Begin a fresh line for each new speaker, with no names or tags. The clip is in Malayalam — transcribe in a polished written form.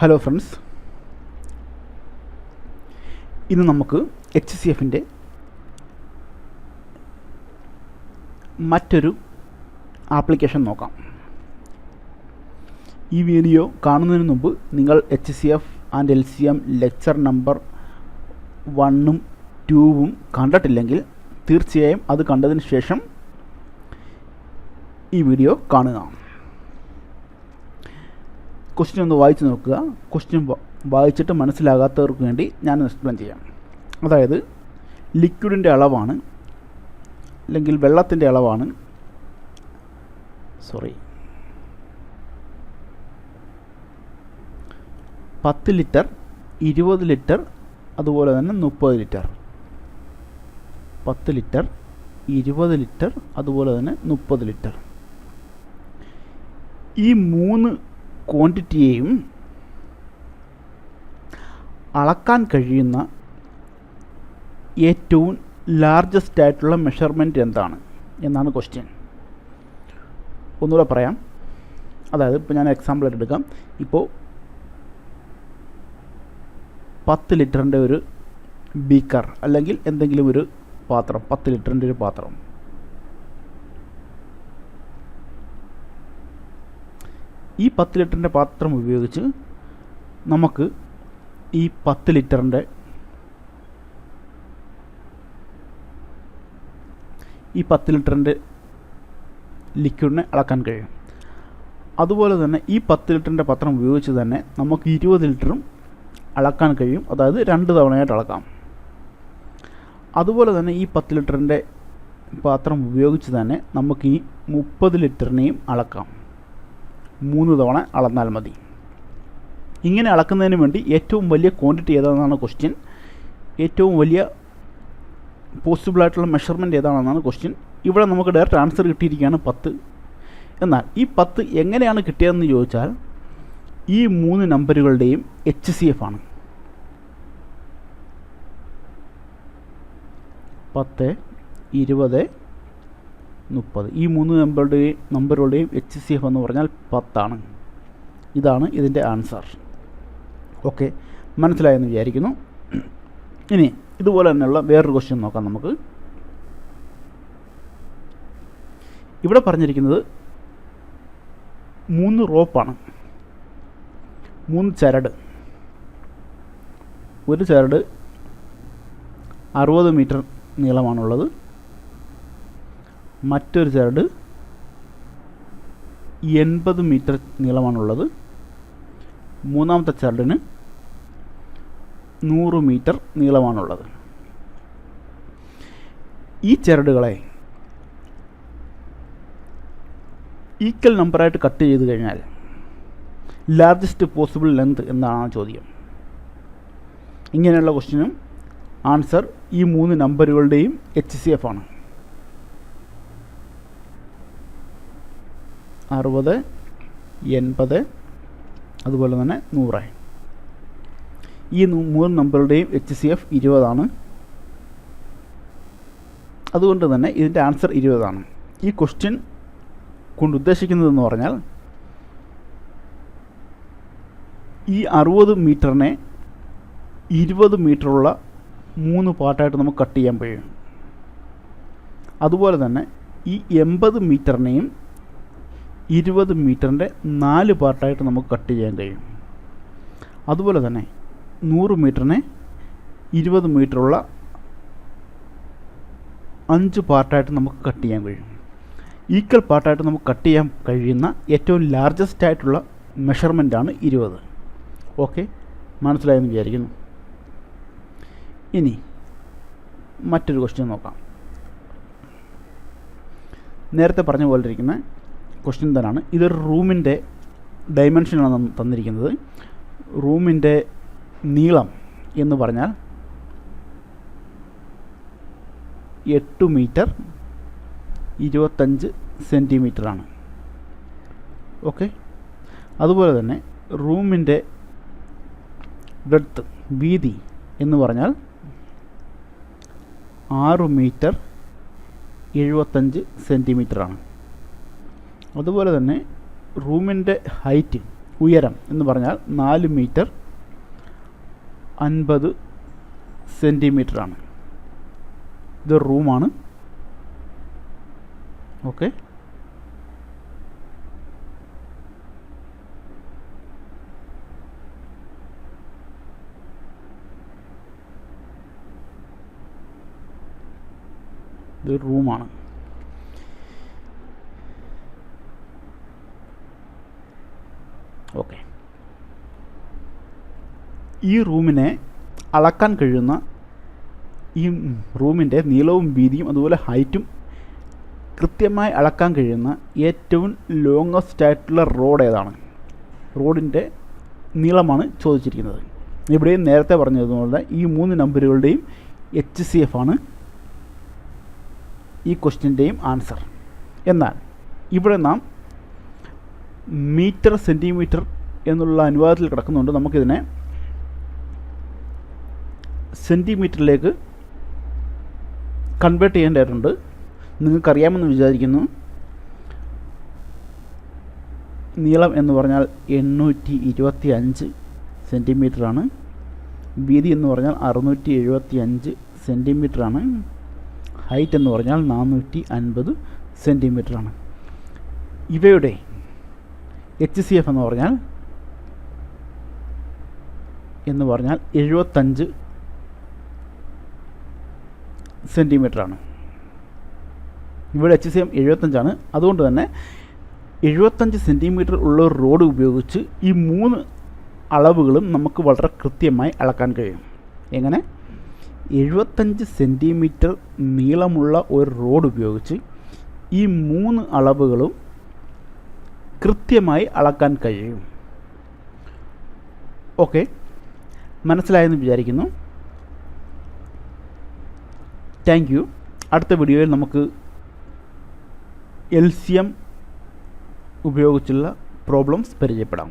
ഹലോ ഫ്രണ്ട്സ്, ഇന്ന് നമുക്ക് HCFൻ്റെ മറ്റൊരു ആപ്ലിക്കേഷൻ നോക്കാം. ഈ വീഡിയോ കാണുന്നതിന് മുമ്പ് നിങ്ങൾ HCF and LCM lecture number 1ഉം 2ഉം കണ്ടിട്ടില്ലെങ്കിൽ തീർച്ചയായും അത് കണ്ടതിന് ശേഷം ഈ വീഡിയോ കാണുക. ക്വസ്റ്റ്യൻ ഒന്ന് വായിച്ച് നോക്കുക. ക്വസ്റ്റ്യൻ വായിച്ചിട്ട് മനസ്സിലാകാത്തവർക്ക് വേണ്ടി ഞാൻ എക്സ്പ്ലെയിൻ ചെയ്യാം. അതായത് ലിക്വിഡിൻ്റെ അളവാണ്, അല്ലെങ്കിൽ വെള്ളത്തിൻ്റെ അളവാണ്, 10 ലിറ്റർ, 20 ലിറ്റർ, അതുപോലെ തന്നെ 30 ലിറ്റർ. 10 ലിറ്റർ, 20 ലിറ്റർ, അതുപോലെ തന്നെ 30 ലിറ്റർ. ഈ 3 ക്വാണ്ടിറ്റിയെയും അളക്കാൻ കഴിയുന്ന ഏറ്റവും ലാർജസ്റ്റ് ആയിട്ടുള്ള മെഷർമെൻറ്റ് എന്താണ് എന്നാണ് ക്വസ്റ്റ്യൻ. ഒന്നുകൂടെ പറയാം. അതായത് ഇപ്പോൾ ഞാൻ എക്സാമ്പിൾ എടുക്കാം. ഇപ്പോൾ 10 ലിറ്ററിൻ്റെ ഒരു ബീക്കർ അല്ലെങ്കിൽ എന്തെങ്കിലും ഒരു പാത്രം, 10 ലിറ്ററിൻ്റെ ഒരു പാത്രം. ഈ 10 ലിറ്ററിൻ്റെ പാത്രം ഉപയോഗിച്ച് നമുക്ക് ഈ 10 ലിറ്ററിൻ്റെ ലിക്വിഡിനെ അളക്കാൻ കഴിയും. അതുപോലെ തന്നെ ഈ 10 ലിറ്ററിൻ്റെ പാത്രം ഉപയോഗിച്ച് തന്നെ നമുക്ക് 20 ലിറ്ററും അളക്കാൻ കഴിയും. അതായത് 2 തവണയായിട്ട് അളക്കാം. അതുപോലെ തന്നെ ഈ 10 ലിറ്ററിൻ്റെ പാത്രം ഉപയോഗിച്ച് തന്നെ നമുക്ക് ഈ 30 ലിറ്ററിനെയും അളക്കാം. 3 തവണ അളന്നാൽ മതി. ഇങ്ങനെ അളക്കുന്നതിന് വേണ്ടി ഏറ്റവും വലിയ ക്വാണ്ടിറ്റി ഏതാണെന്നാണ് ക്വസ്റ്റ്യൻ. ഏറ്റവും വലിയ പോസിബിളായിട്ടുള്ള മെഷർമെൻറ്റ് ഏതാണെന്നാണ് ക്വസ്റ്റ്യൻ. ഇവിടെ നമുക്ക് ഡയറക്റ്റ് ആൻസർ കിട്ടിയിരിക്കുകയാണ് 10. എന്നാൽ ഈ 10 എങ്ങനെയാണ് കിട്ടിയതെന്ന് ചോദിച്ചാൽ ഈ 3 നമ്പറുകളുടെയും HCF ആണ്. 10, 20, 30. ഈ 3 നമ്പറുകളുടെയും HCF എന്ന് പറഞ്ഞാൽ 10 ആണ്. ഇതാണ് ഇതിൻ്റെ ആൻസർ. ഓക്കെ, മനസ്സിലായെന്ന് വിചാരിക്കുന്നു. ഇനി ഇതുപോലെ തന്നെയുള്ള വേറൊരു ക്വസ്റ്റ്യൻ നോക്കാം നമുക്ക്. ഇവിടെ പറഞ്ഞിരിക്കുന്നത് 3 റോപ്പാണ്, 3 ചരട്. ഒരു ചരട് 60 മീറ്റർ നീളമാണുള്ളത്, മറ്റൊരു ചരട് 80 മീറ്റർ നീളമാണുള്ളത്, മൂന്നാമത്തെ ചരടിന് 100 മീറ്റർ നീളമാണുള്ളത്. ഈ ചരടുകളെ ഈക്വൽ നമ്പറായിട്ട് കട്ട് ചെയ്ത് കഴിഞ്ഞാൽ ലാർജസ്റ്റ് പോസിബിൾ ലെങ്ത് എന്നാണ് ചോദ്യം. ഇങ്ങനെയുള്ള ക്വസ്റ്റ്യനും ആൻസർ ഈ 3 നമ്പറുകളുടെയും HCF ആണ്. 60, 80, അതുപോലെ തന്നെ 100. ഈ 3 നമ്പറുടെയും HCF 20 ആണ്. അതുകൊണ്ട് തന്നെ ഇതിൻ്റെ ആൻസർ 20 ആണ്. ഈ ക്വസ്റ്റ്യൻ കൊണ്ട് ഉദ്ദേശിക്കുന്നതെന്ന് പറഞ്ഞാൽ ഈ 60 മീറ്ററിനെ 20 മീറ്ററുള്ള 3 പാർട്ടായിട്ട് നമുക്ക് കട്ട് ചെയ്യാൻ കഴിയും. അതുപോലെ തന്നെ ഈ 80 മീറ്ററിനെയും 20 മീറ്ററിൻ്റെ 4 പാർട്ടായിട്ട് നമുക്ക് കട്ട് ചെയ്യാൻ കഴിയും. അതുപോലെ തന്നെ 100 മീറ്ററിനെ 20 മീറ്ററുള്ള 5 പാർട്ടായിട്ട് നമുക്ക് കട്ട് ചെയ്യാൻ കഴിയും. ഈക്വൽ പാർട്ടായിട്ട് നമുക്ക് കട്ട് ചെയ്യാൻ കഴിയുന്ന ഏറ്റവും ലാർജസ്റ്റ് ആയിട്ടുള്ള മെഷർമെൻറ്റാണ് 20. ഓക്കെ, മനസ്സിലായെന്ന് വിചാരിക്കുന്നു. ഇനി മറ്റൊരു ക്വസ്റ്റ്യൻ നോക്കാം. നേരത്തെ പറഞ്ഞ പോലെ ഇരിക്കുന്ന ക്വസ്റ്റ്യൻ തന്നെയാണ്. ഇതൊരു റൂമിൻ്റെ ഡയമെൻഷനാണ് തന്നിരിക്കുന്നത്. റൂമിൻ്റെ നീളം എന്ന് പറഞ്ഞാൽ 8 മീറ്റർ 25 സെൻറ്റിമീറ്ററാണ്. ഓക്കെ, അതുപോലെ തന്നെ റൂമിൻ്റെ ബ്രെഡ്ത്ത്, വീതി എന്ന് പറഞ്ഞാൽ 6 മീറ്റർ 75 സെൻറ്റിമീറ്ററാണ്. അതുപോലെ തന്നെ റൂമിൻ്റെ ഹൈറ്റ്, ഉയരം എന്ന് പറഞ്ഞാൽ 4 മീറ്റർ 50 സെൻറ്റിമീറ്ററാണ്. ഇത് റൂമാണ്. ഓക്കെ, ഇത് റൂമാണ്. ഓക്കെ, ഈ റൂമിനെ അളക്കാൻ കഴിയുന്ന, ഈ റൂമിൻ്റെ നീളവും വീതിയും അതുപോലെ ഹൈറ്റും കൃത്യമായി അളക്കാൻ കഴിയുന്ന ഏറ്റവും ലോങ്ങസ്റ്റ് ആയിട്ടുള്ള റോഡ് ഏതാണ്? റോഡിൻ്റെ നീളമാണ് ചോദിച്ചിരിക്കുന്നത്. ഇവിടെയും നേരത്തെ പറഞ്ഞതുപോലെ ഈ 3 നമ്പറുകളുടെയും HCF ആണ് ഈ ക്വസ്റ്റ്യൻ്റെയും ആൻസർ. എന്നാൽ ഇവിടെ നാം മീറ്റർ സെൻറ്റിമീറ്റർ എന്നുള്ള അനുപാതത്തിൽ കിടക്കുന്നുണ്ട്. നമുക്കിതിനെ സെൻറ്റിമീറ്ററിലേക്ക് കൺവേർട്ട് ചെയ്യേണ്ടതായിട്ടുണ്ട്. നിങ്ങൾക്കറിയാമെന്ന് വിചാരിക്കുന്നു. നീളം എന്ന് പറഞ്ഞാൽ 825 സെൻറ്റിമീറ്ററാണ്. വീതി എന്ന് പറഞ്ഞാൽ 675 സെൻറ്റിമീറ്ററാണ്. ഹൈറ്റ് എന്ന് പറഞ്ഞാൽ 450 സെൻറ്റിമീറ്ററാണ്. ഇവയുടെ HCF എന്ന് പറഞ്ഞാൽ 75 സെൻറ്റിമീറ്ററാണ്. ഇവിടെ HCF 75ആണ്. അതുകൊണ്ട് തന്നെ 75 സെൻറ്റിമീറ്റർ ഉള്ള ഒരു റോഡ് ഉപയോഗിച്ച് ഈ 3 അളവുകളും നമുക്ക് വളരെ കൃത്യമായി അളക്കാൻ കഴിയും. എങ്ങനെ? 75 സെൻറ്റിമീറ്റർ നീളമുള്ള ഒരു റോഡ് ഉപയോഗിച്ച് ഈ 3 അളവുകളും കൃത്യമായി അളക്കാൻ കഴിയും. ഓക്കെ, മനസ്സിലായെന്ന് വിചാരിക്കുന്നു. Thank you. അടുത്ത വീഡിയോയിൽ നമുക്ക് LCM ഉപയോഗിച്ചുള്ള പ്രോബ്ലംസ് പരിചയപ്പെടാം.